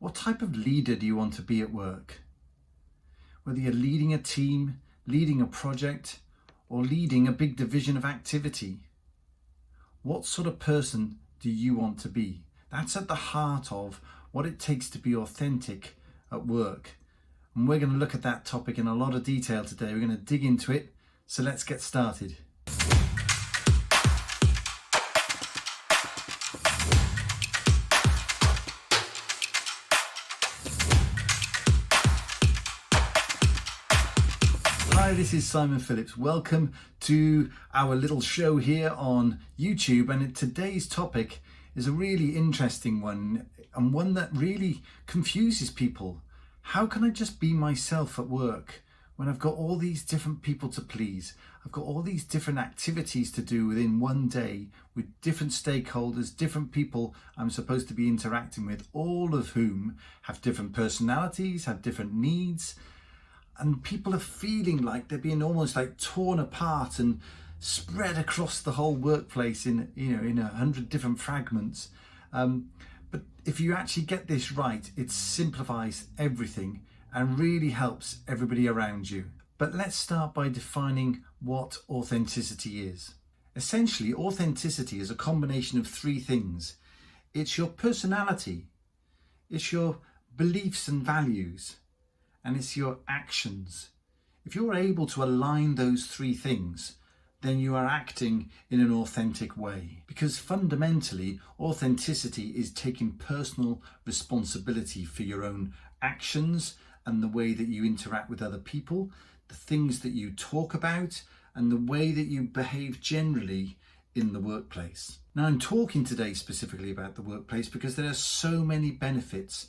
What type of leader do you want to be at work? Whether you're leading a team, leading a project, or leading a big division of activity, what sort of person do you want to be? That's at the heart of what it takes to be authentic at work. And we're going to look at that topic in a lot of detail today. We're going to dig into it. So let's get started. Hi, this is Simon Phillips. Welcome to our little show here on YouTube. And today's topic is a really interesting one, and one that really confuses people. How can I just be myself at work when I've got all these different people to please? I've got all these different activities to do within one day with different stakeholders, different people I'm supposed to be interacting with, all of whom have different personalities, have different needs. And people are feeling like they're being almost like torn apart and spread across the whole workplace in 100 different fragments. But if you actually get this right, it simplifies everything and really helps everybody around you. But let's start by defining what authenticity is. Essentially, authenticity is a combination of three things. It's your personality, it's your beliefs and values, and it's your actions. If you're able to align those three things, then you are acting in an authentic way. Because fundamentally, authenticity is taking personal responsibility for your own actions and the way that you interact with other people, the things that you talk about, and the way that you behave generally in the workplace. Now, I'm talking today specifically about the workplace because there are so many benefits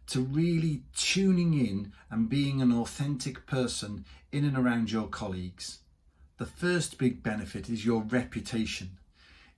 to really tuning in and being an authentic person in and around your colleagues. The first big benefit is your reputation.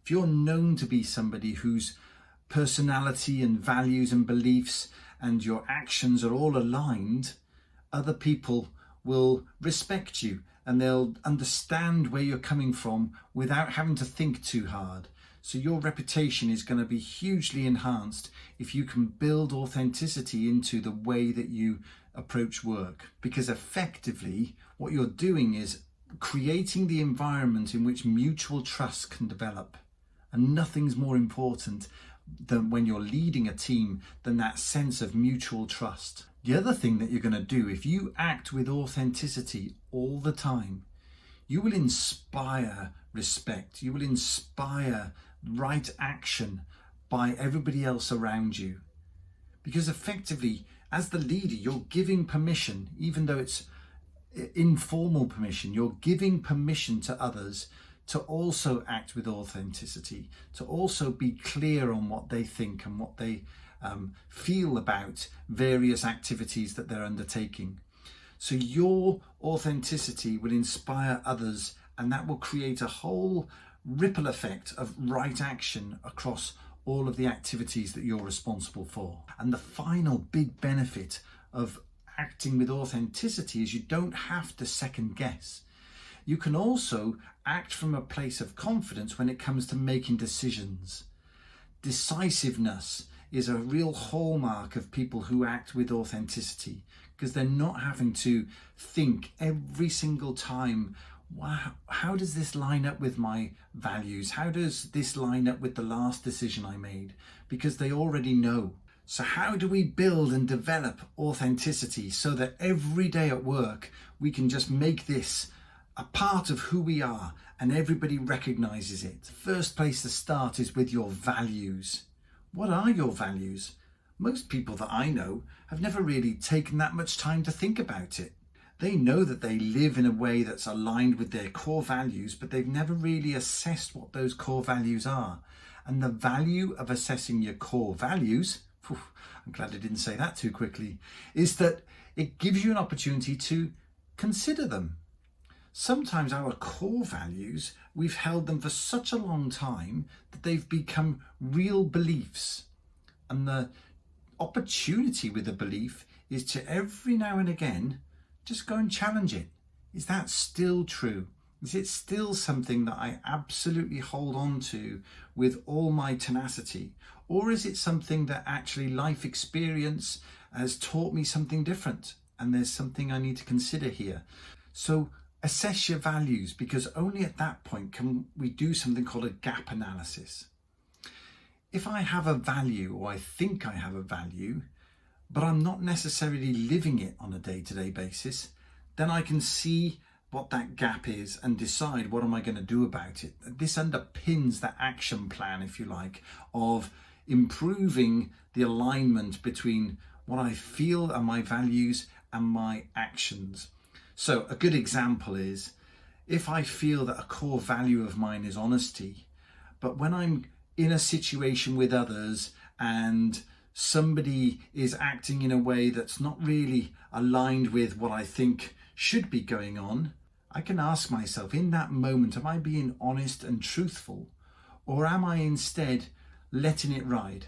If you're known to be somebody whose personality and values and beliefs and your actions are all aligned, other people will respect you and they'll understand where you're coming from without having to think too hard. So your reputation is going to be hugely enhanced if you can build authenticity into the way that you approach work. Because effectively, what you're doing is creating the environment in which mutual trust can develop. And nothing's more important than when you're leading a team than that sense of mutual trust. The other thing that you're going to do, if you act with authenticity all the time, you will inspire respect. You will inspire right action by everybody else around you. Because effectively, as the leader, you're giving permission, even though it's informal permission, you're giving permission to others to also act with authenticity, to also be clear on what they think and what they feel about various activities that they're undertaking. So your authenticity will inspire others, and that will create a whole ripple effect of right action across all of the activities that you're responsible for. And the final big benefit of acting with authenticity is you don't have to second guess. You can also act from a place of confidence when it comes to making decisions. Decisiveness is a real hallmark of people who act with authenticity, because they're not having to think every single time, wow, how does this line up with my values? How does this line up with the last decision I made? Because they already know. So how do we build and develop authenticity so that every day at work we can just make this a part of who we are and everybody recognizes it? The first place to start is with your values. What are your values? Most people that I know have never really taken that much time to think about it. They know that they live in a way that's aligned with their core values, but they've never really assessed what those core values are. And the value of assessing your core values, I'm glad I didn't say that too quickly, is that it gives you an opportunity to consider them. Sometimes our core values, we've held them for such a long time that they've become real beliefs. And the opportunity with a belief is to every now and again just go and challenge it. Is that still true? Is it still something that I absolutely hold on to with all my tenacity? Or is it something that actually life experience has taught me something different? And there's something I need to consider here. So assess your values, because only at that point can we do something called a gap analysis. If I have a value, or I think I have a value, but I'm not necessarily living it on a day-to-day basis, then I can see what that gap is and decide what am I going to do about it. This underpins the action plan, if you like, of improving the alignment between what I feel are my values and my actions. So a good example is, if I feel that a core value of mine is honesty, but when I'm in a situation with others and somebody is acting in a way that's not really aligned with what I think should be going on, I can ask myself in that moment, am I being honest and truthful, or am I instead letting it ride?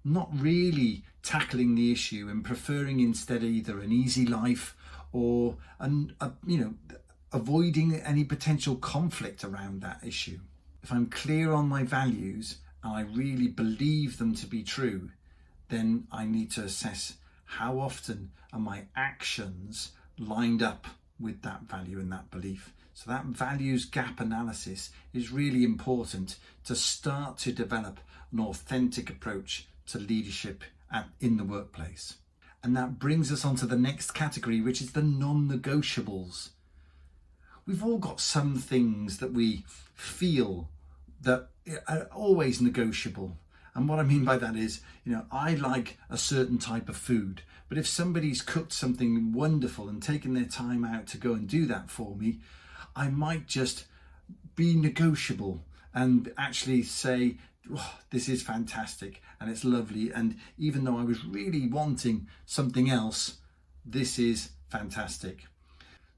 Not really tackling the issue and preferring instead either an easy life or avoiding any potential conflict around that issue. If I'm clear on my values and I really believe them to be true, then I need to assess how often are my actions lined up with that value and that belief. So that values gap analysis is really important to start to develop an authentic approach to leadership in the workplace. And that brings us on to the next category, which is the non-negotiables. We've all got some things that we feel that are always negotiable. And what I mean by that is, I like a certain type of food, but if somebody's cooked something wonderful and taken their time out to go and do that for me, I might just be negotiable and actually say, oh, this is fantastic and it's lovely. And even though I was really wanting something else, this is fantastic.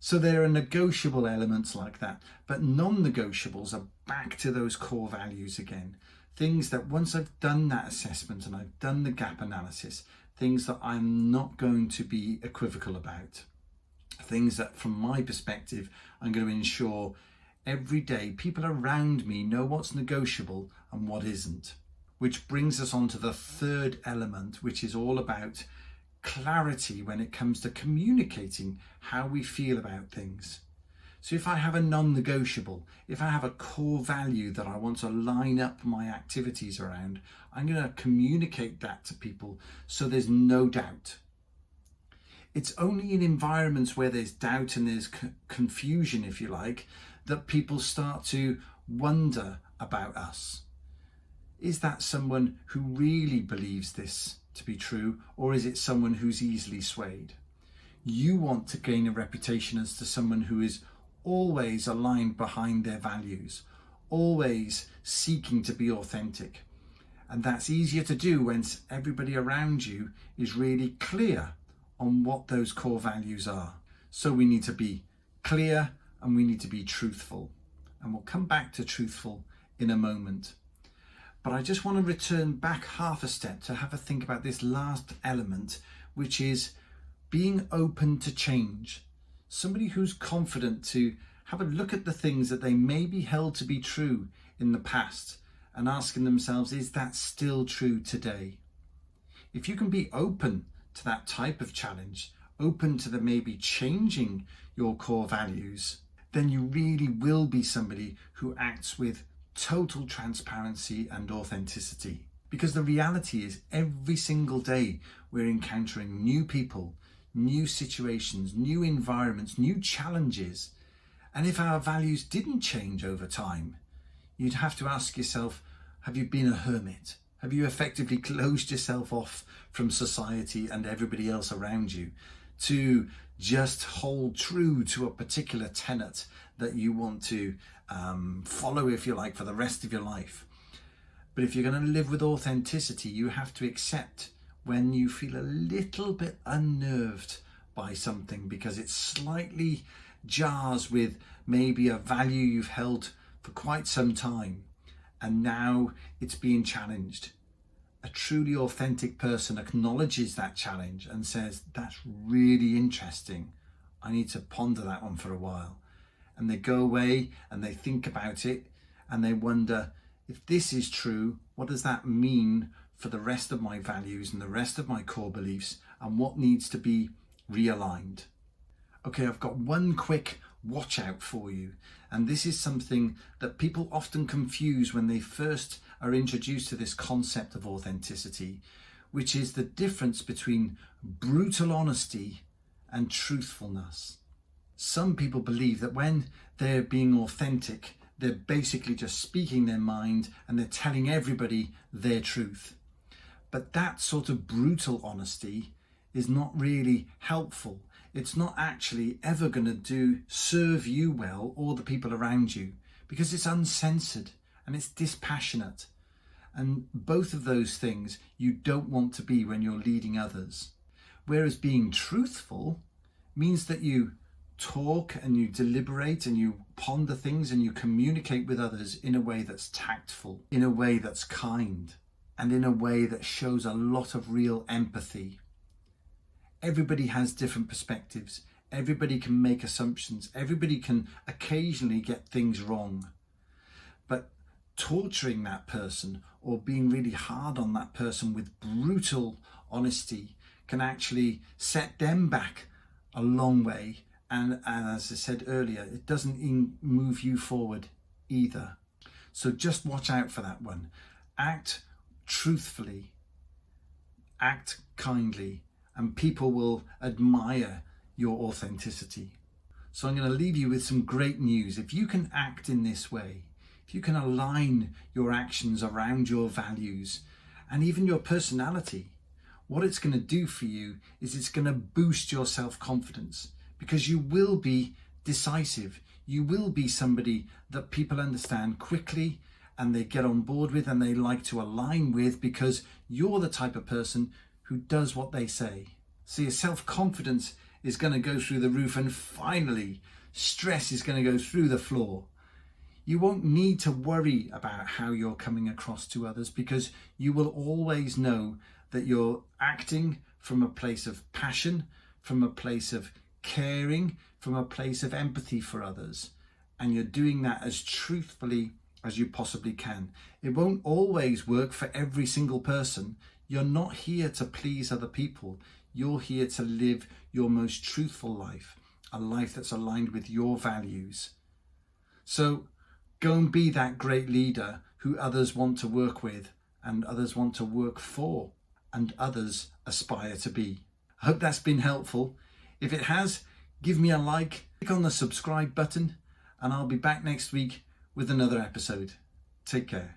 So there are negotiable elements like that, but non-negotiables are back to those core values again. Things that once I've done that assessment and I've done the gap analysis, things that I'm not going to be equivocal about. Things that from my perspective, I'm going to ensure every day people around me know what's negotiable and what isn't. Which brings us on to the third element, which is all about clarity when it comes to communicating how we feel about things. So if I have a non-negotiable, if I have a core value that I want to line up my activities around, I'm going to communicate that to people so there's no doubt. It's only in environments where there's doubt and there's confusion, if you like, that people start to wonder about us. Is that someone who really believes this to be true, or is it someone who's easily swayed? You want to gain a reputation as to someone who is always aligned behind their values, always seeking to be authentic. And that's easier to do when everybody around you is really clear on what those core values are. So we need to be clear and we need to be truthful. And we'll come back to truthful in a moment. But I just want to return back half a step to have a think about this last element, which is being open to change. Somebody who's confident to have a look at the things that they may be held to be true in the past and asking themselves, is that still true today? If you can be open to that type of challenge, open to the maybe changing your core values, then you really will be somebody who acts with total transparency and authenticity. Because the reality is every single day we're encountering new people, new situations, new environments, new challenges. And if our values didn't change over time, you'd have to ask yourself, have you been a hermit? Have you effectively closed yourself off from society and everybody else around you to just hold true to a particular tenet that you want to follow, if you like, for the rest of your life? But if you're going to live with authenticity, you have to accept when you feel a little bit unnerved by something because it slightly jars with maybe a value you've held for quite some time and now it's being challenged. A truly authentic person acknowledges that challenge and says, that's really interesting. I need to ponder that one for a while. And they go away and they think about it and they wonder, if this is true, what does that mean for the rest of my values and the rest of my core beliefs, and what needs to be realigned? Okay, I've got one quick watch out for you, and this is something that people often confuse when they first are introduced to this concept of authenticity, which is the difference between brutal honesty and truthfulness. Some people believe that when they're being authentic, they're basically just speaking their mind and they're telling everybody their truth. But that sort of brutal honesty is not really helpful. It's not actually ever going to serve you well or the people around you, because it's uncensored and it's dispassionate. And both of those things you don't want to be when you're leading others. Whereas being truthful means that you talk and you deliberate and you ponder things and you communicate with others in a way that's tactful, in a way that's kind, and in a way that shows a lot of real empathy. Everybody has different perspectives. Everybody can make assumptions. Everybody can occasionally get things wrong. But torturing that person or being really hard on that person with brutal honesty can actually set them back a long way. And as I said earlier, it doesn't move you forward either. So just watch out for that one. Act truthfully, act kindly, and people will admire your authenticity. So I'm going to leave you with some great news. If you can act in this way, if you can align your actions around your values and even your personality, what it's going to do for you is it's going to boost your self-confidence, because you will be decisive. You will be somebody that people understand quickly and they get on board with and they like to align with, because you're the type of person who does what they say. So your self-confidence is going to go through the roof, and finally, stress is going to go through the floor. You won't need to worry about how you're coming across to others, because you will always know that you're acting from a place of passion, from a place of caring, from a place of empathy for others, and you're doing that as truthfully as you possibly can. It won't always work for every single person. You're not here to please other people. You're here to live your most truthful life, a life that's aligned with your values. So go and be that great leader who others want to work with, and others want to work for, and others aspire to be. I hope that's been helpful. If it has, give me a like, click on the subscribe button, and I'll be back next week with another episode. Take care.